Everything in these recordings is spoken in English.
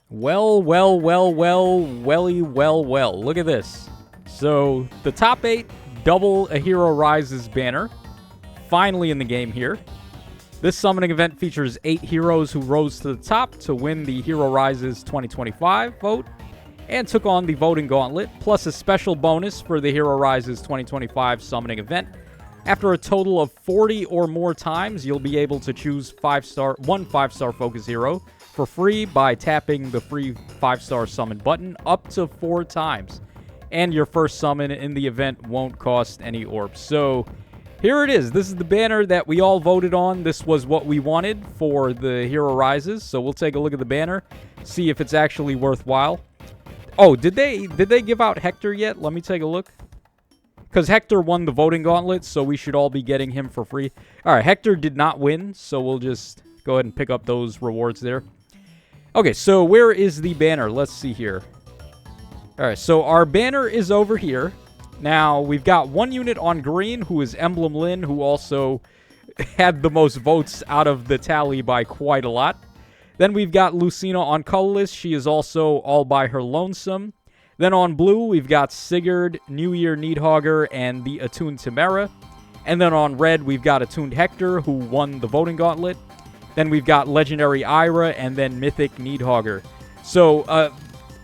Well. Look at this. So, the top 8 double A Hero Rises banner. Finally in the game here. This summoning event features 8 heroes who rose to the top to win the Hero Rises 2025 vote and took on the voting gauntlet, plus a special bonus for the Hero Rises 2025 summoning event. After a total of 40 or more times, you'll be able to choose one 5-star focus hero for free by tapping the free 5-star summon button up to 4 times. And your first summon in the event won't cost any orbs. So here it is. This is the banner that we all voted on. This was what we wanted for the Hero Rises. So we'll take a look at the banner, see if it's actually worthwhile. Oh, did they give out Hector yet? Let me take a look. Because Hector won the voting gauntlet, so we should all be getting him for free. All right, Hector did not win, so we'll just go ahead and pick up those rewards there. Okay, so where is the banner? Let's see here. All right, so our banner is over here. Now, we've got one unit on green, who is Emblem Lynn, who also had the most votes out of the tally by quite a lot. Then we've got Lucina on colorless. She is also all by her lonesome. Then on blue, we've got Sigurd, New Year Needhogger, and the Attuned Temera. And then on red, we've got Attuned Hector, who won the voting gauntlet. Then we've got Legendary Ira, and then Mythic Needhogger. So, a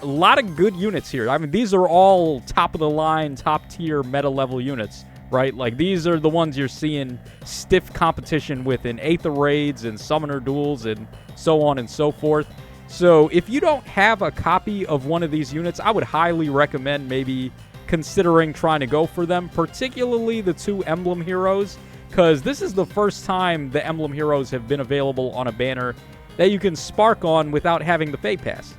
lot of good units here. I mean, these are all top-of-the-line, top-tier meta-level units, right? Like, these are the ones you're seeing stiff competition with in Aether Raids and Summoner Duels and so on and so forth. So if you don't have a copy of one of these units, I would highly recommend maybe considering trying to go for them, particularly the 2 Emblem Heroes, because this is the first time the Emblem Heroes have been available on a banner that you can spark on without having the Fate Pass.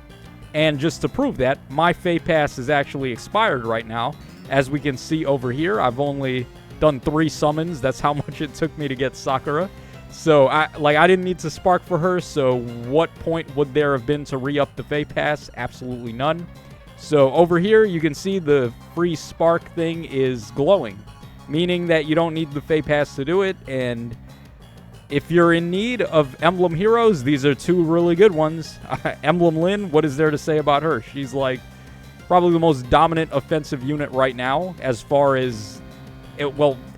And just to prove that, my Fate Pass is actually expired right now. As we can see over here, I've only done 3 summons. That's how much it took me to get Sakura. So, I didn't need to spark for her, so what point would there have been to re-up the Fate Pass? Absolutely none. So, over here, you can see the free spark thing is glowing, meaning that you don't need the Fate Pass to do it, and if you're in need of Emblem Heroes, these are 2 really good ones. Emblem Lynn, what is there to say about her? She's, like, probably the most dominant offensive unit right now as far as,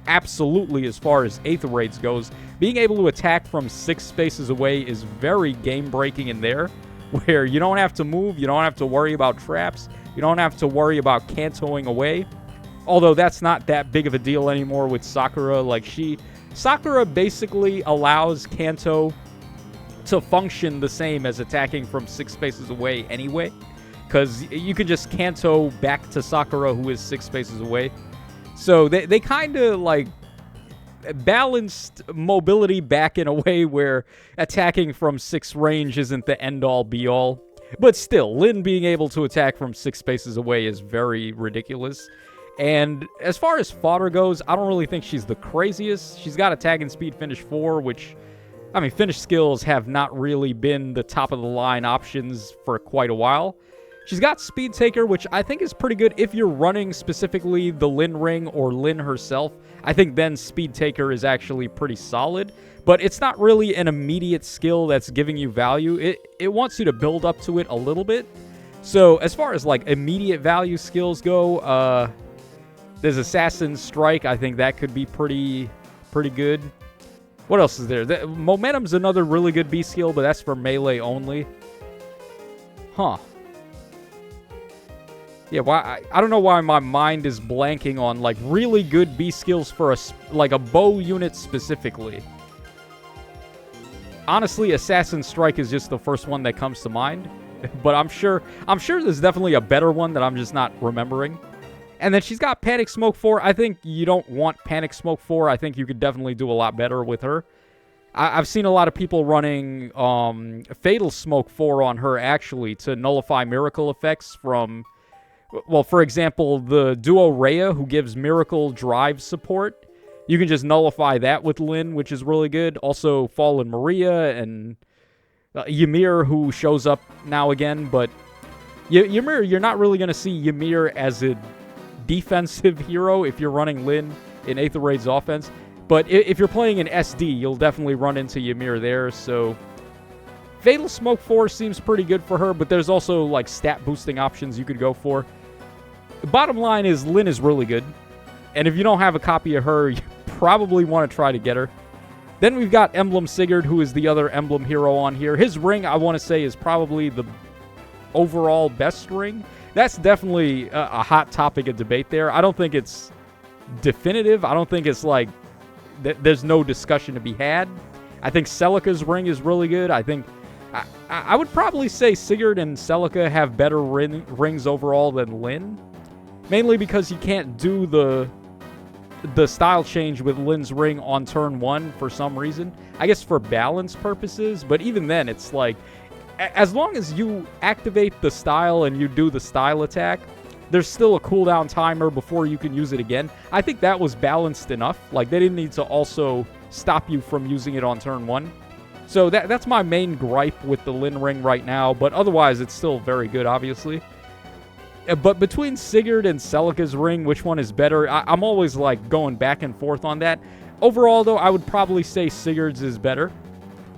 absolutely as far as Aether Raids goes. Being able to attack from 6 spaces away is very game-breaking in there, where you don't have to move, you don't have to worry about traps, you don't have to worry about Kantoing away. Although that's not that big of a deal anymore with Sakura. Sakura basically allows Kanto to function the same as attacking from 6 spaces away anyway, because you can just Kanto back to Sakura, who is 6 spaces away. So they kind of, like, balanced mobility back in a way where attacking from 6 range isn't the end-all, be-all. But still, Lynn being able to attack from 6 spaces away is very ridiculous. And as far as fodder goes, I don't really think she's the craziest. She's got attack and speed finish 4, which, I mean, finish skills have not really been the top-of-the-line options for quite a while. She's got Speed Taker, which I think is pretty good if you're running specifically the Lynn Ring or Lynn herself. I think then Speed Taker is actually pretty solid, but it's not really an immediate skill that's giving you value. It wants you to build up to it a little bit. So as far as, like, immediate value skills go, there's Assassin's Strike. I think that could be pretty good. What else is there? Momentum's another really good B skill, but that's for melee only. Huh. Yeah, I don't know why my mind is blanking on, like, really good B skills for a bow unit specifically. Honestly, Assassin's Strike is just the first one that comes to mind, but I'm sure there's definitely a better one that I'm just not remembering. And then she's got Panic Smoke 4. I think you don't want Panic Smoke 4. I think you could definitely do a lot better with her. I've seen a lot of people running Fatal Smoke 4 on her, actually, to nullify miracle effects from... Well, for example, the duo Rhea, who gives Miracle Drive support, you can just nullify that with Lynn, which is really good. Also, Fallen Maria and Ymir, who shows up now again. But Ymir, you're not really going to see Ymir as a defensive hero if you're running Lynn in Aether Raid's offense. But if you're playing an SD, you'll definitely run into Ymir there. So Fatal Smoke 4 seems pretty good for her, but there's also like stat boosting options you could go for. The bottom line is Lynn is really good. And if you don't have a copy of her, you probably want to try to get her. Then we've got Emblem Sigurd, who is the other Emblem hero on here. His ring, I want to say, is probably the overall best ring. That's definitely a hot topic of debate there. I don't think it's definitive. I don't think it's like there's no discussion to be had. I think Celica's ring is really good. I think I would probably say Sigurd and Celica have better rings overall than Lynn. Mainly because you can't do the style change with Lynn's ring on turn 1 for some reason. I guess for balance purposes, but even then it's like, as long as you activate the style and you do the style attack, there's still a cooldown timer before you can use it again. I think that was balanced enough. Like, they didn't need to also stop you from using it on turn 1. So that's my main gripe with the Lynn ring right now, but otherwise it's still very good, obviously. But between Sigurd and Celica's ring, which one is better? I'm always like going back and forth on that. Overall, though, I would probably say Sigurd's is better.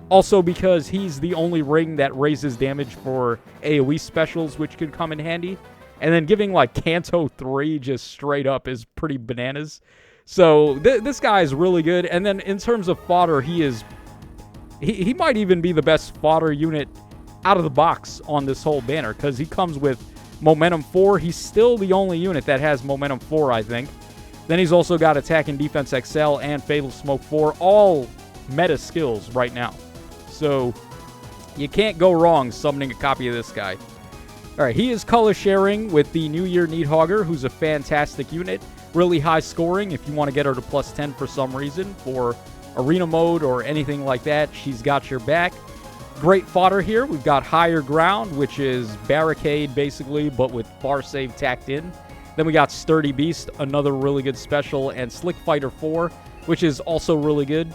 Also because he's the only ring that raises damage for AoE specials, which could come in handy. And then giving like Kanto 3 just straight up is pretty bananas. So this guy is really good. And then in terms of fodder, he might even be the best fodder unit out of the box on this whole banner, because he comes with Momentum 4. He's still the only unit that has Momentum 4, I think. Then he's also got Attack and Defense XL and Fatal Smoke 4, all meta skills right now. So you can't go wrong summoning a copy of this guy. All right, he is color sharing with the New Year Needhogger, who's a fantastic unit. Really high scoring if you want to get her to plus 10 for some reason. For arena mode or anything like that, she's got your back. Great fodder here. We've got Higher Ground, which is Barricade, basically, but with Bar Save tacked in. Then we got Sturdy Beast, another really good special, and Slick Fighter 4, which is also really good.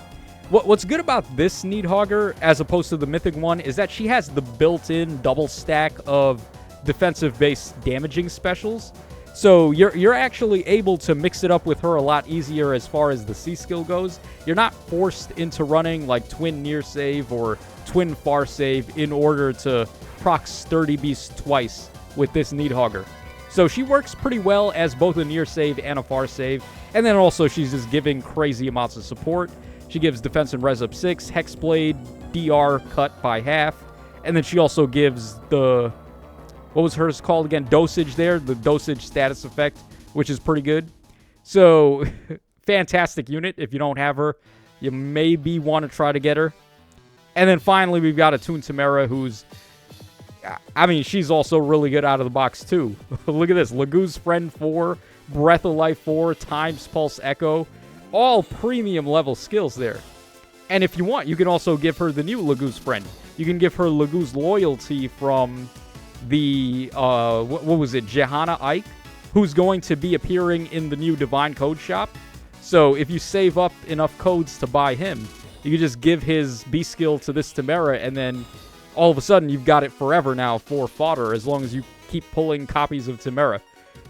What's good about this Needhogger, as opposed to the Mythic one, is that she has the built-in double stack of defensive-based damaging specials. So you're actually able to mix it up with her a lot easier as far as the C skill goes. You're not forced into running like Twin Near Save or Twin Far Save in order to proc Sturdy Beast twice with this Needhogger. So she works pretty well as both a Near Save and a Far Save. And then also she's just giving crazy amounts of support. She gives defense and res up 6, Hexblade, DR cut by half. And then she also gives the... what was hers called again? Dosage there. The dosage status effect, which is pretty good. So, fantastic unit. If you don't have her, you maybe want to try to get her. And then finally, we've got Attuned Tamara, who's... I mean, she's also really good out of the box, too. Look at this. Lagoo's Friend 4, Breath of Life 4, Time's Pulse Echo. All premium level skills there. And if you want, you can also give her the new Lagoo's Friend. You can give her Lagoo's Loyalty from... the, what was it, Johanna Ike, who's going to be appearing in the new Divine Code shop. So if you save up enough codes to buy him, you can just give his B skill to this Tamara, and then all of a sudden you've got it forever now for fodder, as long as you keep pulling copies of Tamara.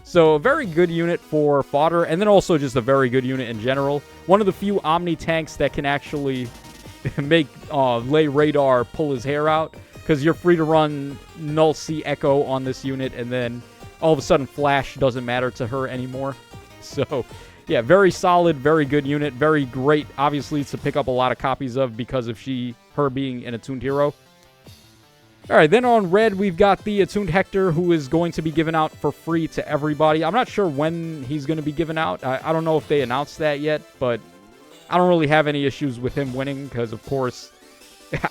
So a very good unit for fodder, and then also just a very good unit in general. One of the few Omni tanks that can actually make Lay Radar pull his hair out. Because you're free to run Null C Echo on this unit, and then all of a sudden Flash doesn't matter to her anymore. So, yeah, very solid, very good unit. Very great, obviously, to pick up a lot of copies of because of her being an attuned hero. All right, then on red, we've got the Attuned Hector, who is going to be given out for free to everybody. I'm not sure when he's going to be given out. I don't know if they announced that yet, but I don't really have any issues with him winning because, of course...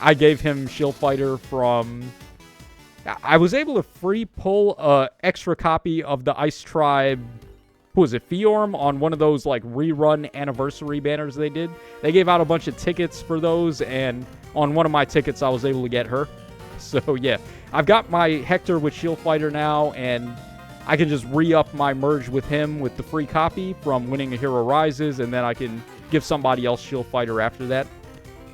I gave him Shield Fighter from... I was able to free pull an extra copy of the Ice Tribe... who was it? Fiorm on one of those like rerun anniversary banners they did. They gave out a bunch of tickets for those, and on one of my tickets I was able to get her. So yeah, I've got my Hector with Shield Fighter now, and I can just re-up my merge with him with the free copy from winning a Hero Rises, and then I can give somebody else Shield Fighter after that.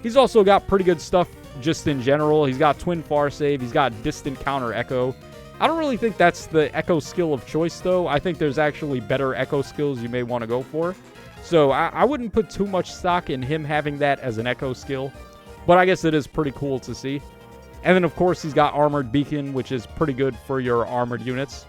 He's also got pretty good stuff just in general. He's got Twin Far Save. He's got Distant Counter Echo. I don't really think that's the Echo skill of choice, though. I think there's actually better Echo skills you may want to go for. So I wouldn't put too much stock in him having that as an Echo skill. But I guess it is pretty cool to see. And then, of course, he's got Armored Beacon, which is pretty good for your armored units.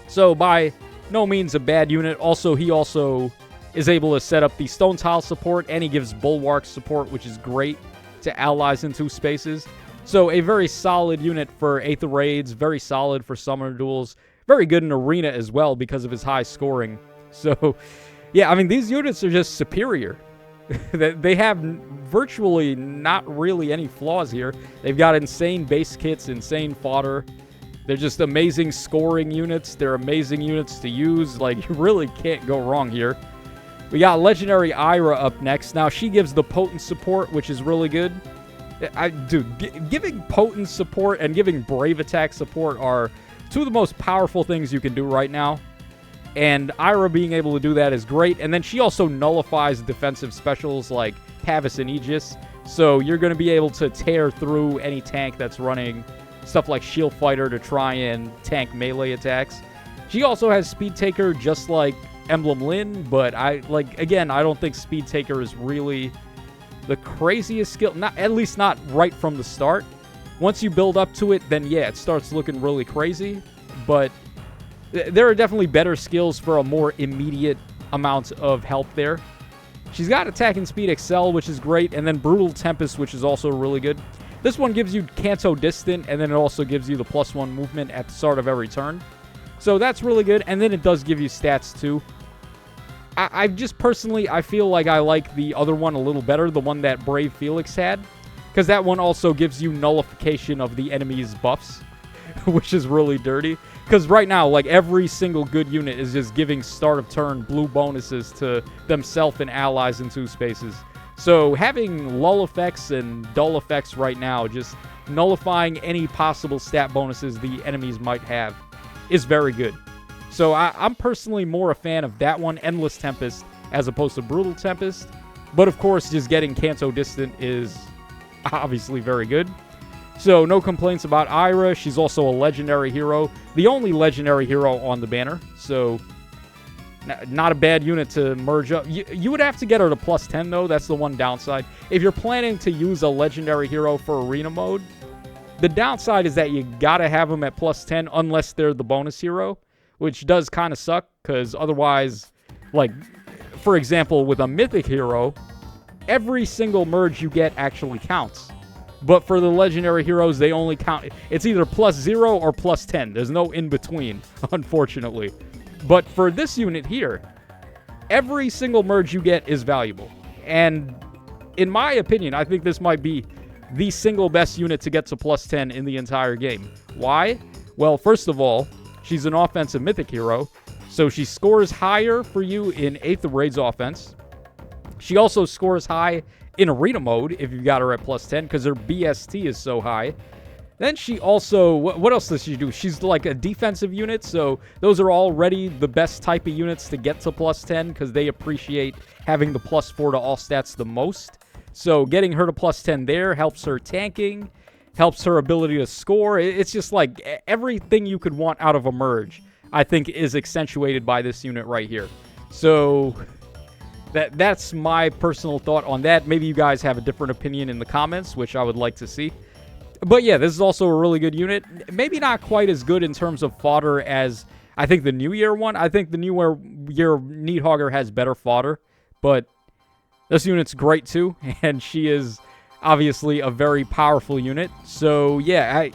So, by no means a bad unit. Also, he also is able to set up the Stone Tile support, and he gives Bulwark support, which is great to allies in 2 spaces. So, a very solid unit for Aether Raids, very solid for Summoner Duels, very good in Arena as well because of his high scoring. So, yeah, I mean, these units are just superior. They have virtually not really any flaws here. They've got insane base kits, insane fodder. They're just amazing scoring units. They're amazing units to use. Like, you really can't go wrong here. We got Legendary Ira up next. Now, she gives the potent support, which is really good. Dude, giving potent support and giving brave attack support are 2 of the most powerful things you can do right now. And Ira being able to do that is great. And then she also nullifies defensive specials like Pavis and Aegis. So you're going to be able to tear through any tank that's running stuff like Shield Fighter to try and tank melee attacks. She also has Speed Taker just like Emblem Lyn, but I don't think Speed Taker is really the craziest skill. At least not right from the start. Once you build up to it, then yeah, it starts looking really crazy. But there are definitely better skills for a more immediate amount of help there. She's got Attack and Speed Excel, which is great, and then Brutal Tempest, which is also really good. This one gives you Canto Distant, and then it also gives you the +1 movement at the start of every turn. So that's really good, and then it does give you stats too. I just personally, I feel like I like the other one a little better, the one that Brave Felix had, because that one also gives you nullification of the enemy's buffs, which is really dirty. Because right now, like, every single good unit is just giving start of turn blue bonuses to themselves and allies in 2 spaces. So having lull effects and dull effects right now, just nullifying any possible stat bonuses the enemies might have, is very good. So I'm personally more a fan of that one, Endless Tempest, as opposed to Brutal Tempest. But of course, just getting Canto Distant is obviously very good. So, no complaints about Ira. She's also a legendary hero. The only legendary hero on the banner. So, not a bad unit to merge up. You would have to get her to +10, though. That's the one downside. If you're planning to use a legendary hero for arena mode, the downside is that you gotta have them at +10 unless they're the bonus hero, which does kind of suck, because otherwise, like, for example, with a mythic hero, every single merge you get actually counts. But for the legendary heroes, they only count. It's either +0 or +10. There's no in between, unfortunately. But for this unit here, every single merge you get is valuable. And in my opinion, I think this might be the single best unit to get to +10 in the entire game. Why? Well, first of all, she's an offensive mythic hero, so she scores higher for you in Aether Raids offense. She also scores high in arena mode if you got her at +10 because her BST is so high. Then she also, what else does she do? She's like a defensive unit, so those are already the best type of units to get to +10 because they appreciate having the +4 to all stats the most. So getting her to +10 there helps her tanking, helps her ability to score. It's just like everything you could want out of a merge, I think, is accentuated by this unit right here. So that's my personal thought on that. Maybe you guys have a different opinion in the comments, which I would like to see. But yeah, this is also a really good unit. Maybe not quite as good in terms of fodder as I think the New Year one. I think the New Year Needhogger has better fodder, but this unit's great too, and she is obviously a very powerful unit. So yeah,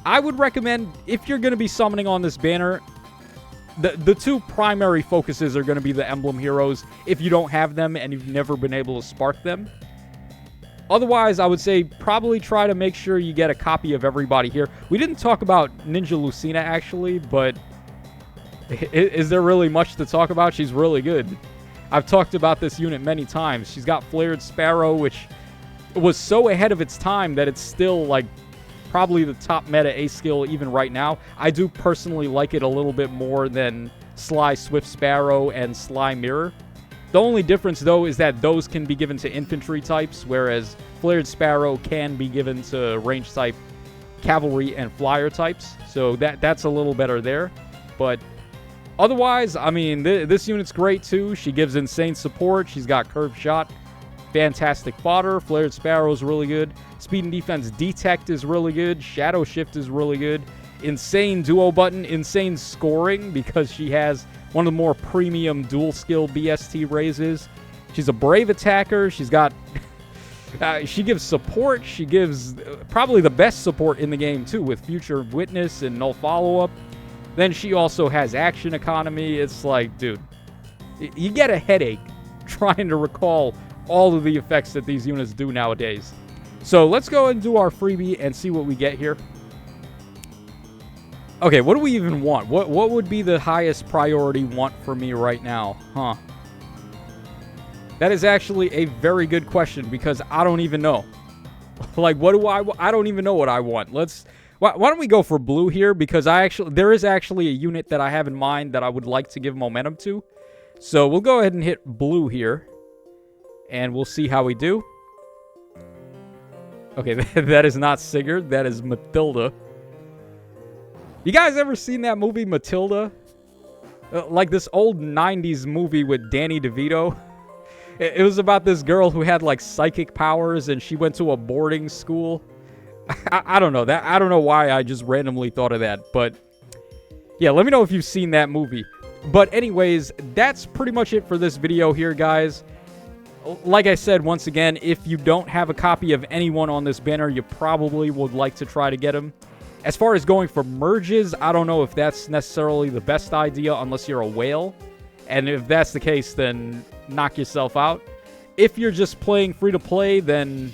I would recommend, if you're going to be summoning on this banner, the 2 primary focuses are going to be the emblem heroes if you don't have them and you've never been able to spark them. Otherwise, I would say probably try to make sure you get a copy of everybody here. We didn't talk about Ninja Lucina, actually, but is there really much to talk about? She's really good. I've talked about this unit many times. She's got Flared Sparrow, which was so ahead of its time that it's still, like, probably the top meta A skill even right now. I do personally like it a little bit more than Sly Swift Sparrow and Sly Mirror. The only difference, though, is that those can be given to infantry types, whereas Flared Sparrow can be given to range type cavalry and flyer types. So that's a little better there. But otherwise, I mean, this unit's great, too. She gives insane support. She's got curved shot. Fantastic fodder. Flared Sparrow is really good. Speed and defense detect is really good. Shadow shift is really good. Insane duo button. Insane scoring because she has one of the more premium dual skill BST raises. She's a brave attacker. She's got... she gives support. She gives probably the best support in the game, too, with Future Witness and No Follow-Up. Then she also has action economy. It's like, dude, you get a headache trying to recall all of the effects that these units do nowadays. So let's go and do our freebie and see what we get here. Okay, what do we even want? What would be the highest priority want for me right now? Huh. That is actually a very good question because I don't even know. Like, what do I don't even know what I want. Why don't we go for blue here? Because there is actually a unit that I have in mind that I would like to give momentum to. So we'll go ahead and hit blue here. And we'll see how we do. Okay, that is not Sigurd. That is Matilda. You guys ever seen that movie, Matilda? Like this old 90s movie with Danny DeVito. It was about this girl who had like psychic powers and she went to a boarding school. I don't know. I don't know why I just randomly thought of that. But yeah, let me know if you've seen that movie. But anyways, that's pretty much it for this video here, guys. Like I said, once again, if you don't have a copy of anyone on this banner, you probably would like to try to get them. As far as going for merges, I don't know if that's necessarily the best idea unless you're a whale. And if that's the case, then knock yourself out. If you're just playing free-to-play, then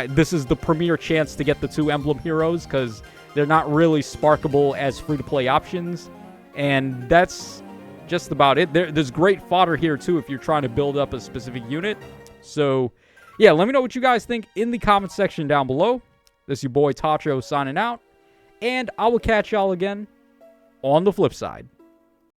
this is the premier chance to get the 2 Emblem heroes because they're not really sparkable as free-to-play options. And that's just about it. There's great fodder here, too, if you're trying to build up a specific unit. So, yeah, let me know what you guys think in the comment section down below. This is your boy Tacho signing out. And I will catch y'all again on the flip side.